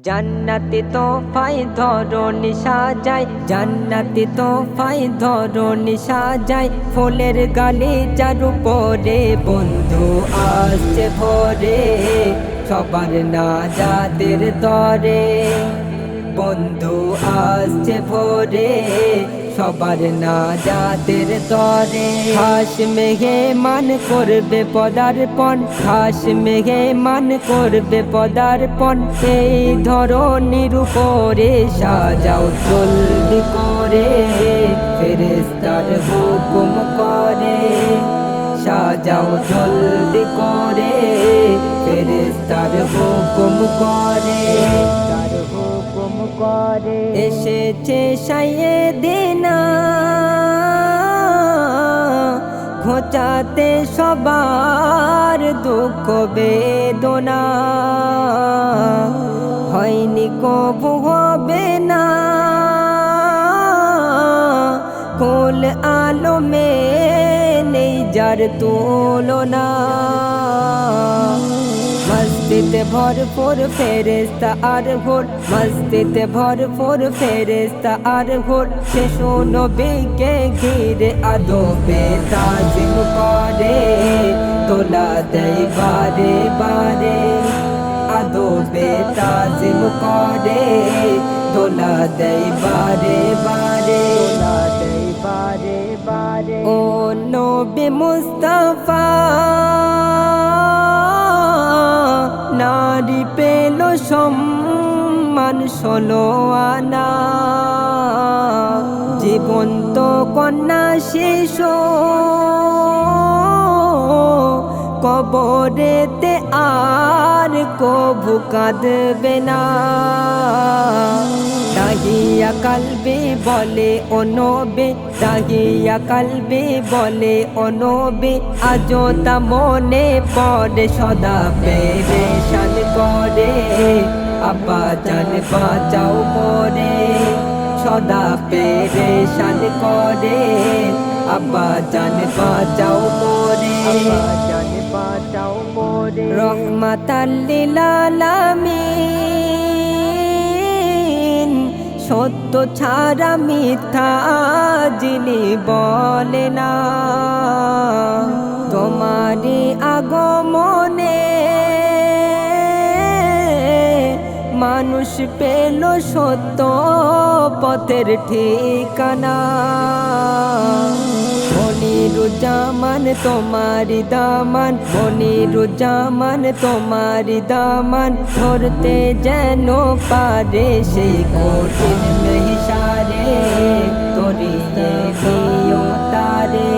জান্নাতে তোফায় ধরণী সাজায়, জান্নাতে তোফায় ধরণী সাজায়, ফুলের গালি যার উপরে বন্ধু আসছে ভরে, সবার নাজাতের তরে বন্ধু আসছে ভরে, সবার নাজাতের তরে। খাস মেঘে মান করবে পদার্পণ, খাস মেঘে মান করবে পদার্পণ, এই ধরণীর উপরে সাজাও জলদি করে, ফেরেশতার হুকুম করে সাজাও জলদি করে, ফেরেশতার হুকুম করে এসেছে সাইয়েদিনা ঘোচাতে সবার দুঃখ বেদনা, হয়নি কবু হবে না কুল আলমে নেই যার তুলনা। মসজিদে ভরপুর ফেরেশতা আর ঘোর, মসজিদে ভরপুর ফেরেশতা আর ঘোর, শিশু নবীকে ঘিরে আদবে তাজিম করে, তোলা দেয় বারে বারে আদবে তাজিম করে, তোলা দেয় বারে বারে ও নবী মুস্তাফা নারী পেল সম্মান 16 আনা, জীবন্ত কন্যা শিশু কবরেতে আর কভু কাঁদবে না। দাহিয়া কালবে বলে ও নবী, দাহিয়া কালবে বলে ও নবী, আজও তা মনে পড়ে সদা পেরেশান করে, আব্বা জান বাঁচাও মোরে সদা পেরেশান করে, আব্বা জান বাঁচাও মোরে রহমাতাল লিল আলামিন, সত্য ছাড়া মিথ্যা যিনি বলে না, তোমারই আগমনে মানুষ পেল সত্য পথের ঠিকানা। মনিরুজ্জামান তোমারি দামান, মনিরুজ্জামান তোমারি দামান, ধরতে যেন পারে সেই কঠিন মেহশারে, তরিয়ে দিও তারে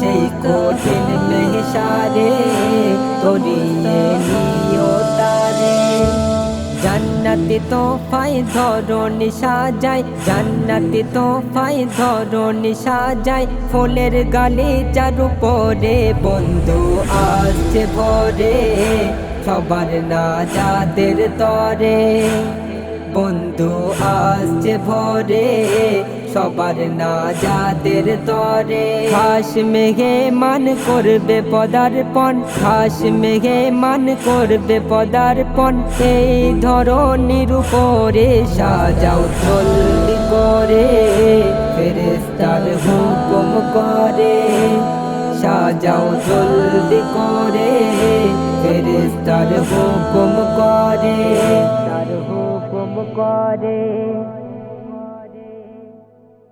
সেই কঠিন মেহশারে, তরিয়ে দিও তারে। জান্নাতে তোফায় ধরণী সাজায়, জান্নাতে তোফায় ধরণী সাজায়, ফুলের গালি যার উপরে বন্ধু আসছে ভরে, সবার নাজাতের তরে বন্ধু আসছে ভরে, সবার নাজাতের তরে। খাস মেঘে মান করবে পদার্পণ, খাস মেঘে মান করবে পদার্পণ, এই ধরণীর উপরে সাজাও জলদি করে, ফেরেশতার হুকুম করে সাজাও জলদি করে, ফেরেশতার হুকুম করে।